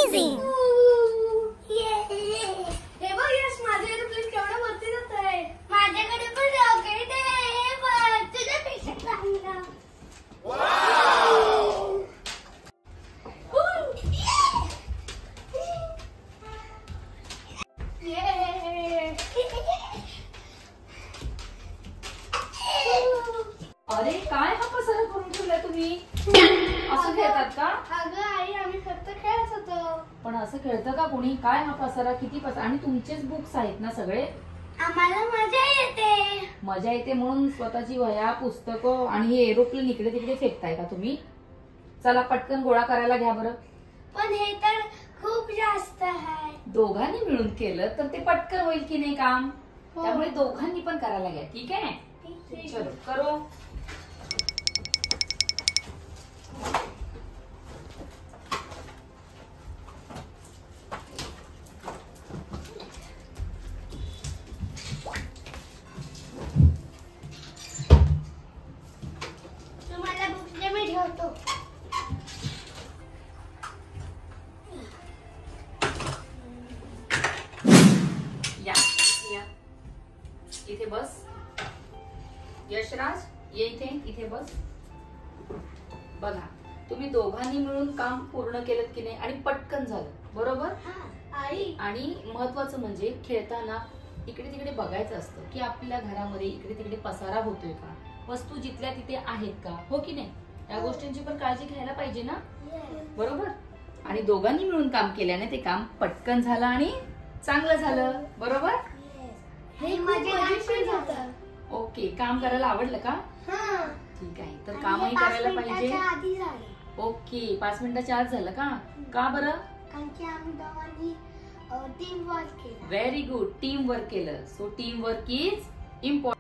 amazing. हे बघ यश, माझ्या एरोप्लेन केवढं वरती जात आहे. माझ्याकडे पण रॉकेट आहे. हे बघ, तुझ्यापेक्षा चांगला. अरे काय हा पसारा करून ठेवला तुम्ही? असं खेळतात का? अगं आई, आम्ही फक्त खेळत होतो. पण असं खेळतं का कोणी? काय हा पसारा, किती पसारा, आणि तुमचेच बुक्स आहेत ना सगळे? आम्हाला मजा येते. मजा येते म्हणून स्वतःची वह्या, पुस्तकं आणि हे एरोप्लेन इकडे तिकडे फेकताय का तुम्ही? चला पटकन गोळा करायला घ्या बरं. पण हे तर खूप जास्त आहे. दोघांनी मिळून केलं तर ते पटकन होईल की नाही काम? त्यामुळे दोघांनी पण करायला घ्या, ठीक आहे? चलो करो. तुम्हाला बुक्स दे, मी ठेवतो. या या इथे बस. यशराज ये इथे बस. बघा, तुम्ही दोघांनी मिळून काम पूर्ण केलं की नाही आणि पटकन झालं, बरोबर? आई, आणि महत्वाचं म्हणजे खेळताना इकडे तिकडे बघायचं असतं की आपल्या घरामध्ये इकडे तिकडे पसारा होतोय का, वस्तू जिथल्या तिथे आहेत का, हो की नाही? या गोष्टींची पण काळजी घ्यायला पाहिजे ना, बरोबर? आणि दोघांनी मिळून काम केल्याने ते काम पटकन झालं आणि चांगलं झालं, बरोबर? हे मजेशीर होतं. ओके, काम करायला आवडलं का? ठीक आहे, तर कामही करायला पाहिजे. आधी झाले. ओके, 5 मिनिटाच्या आत झालं का? का बरं? कारण की आम्ही दोघांनी टीम वर्क केलं. व्हेरी गुड, टीम वर्क केलं. So team work is important.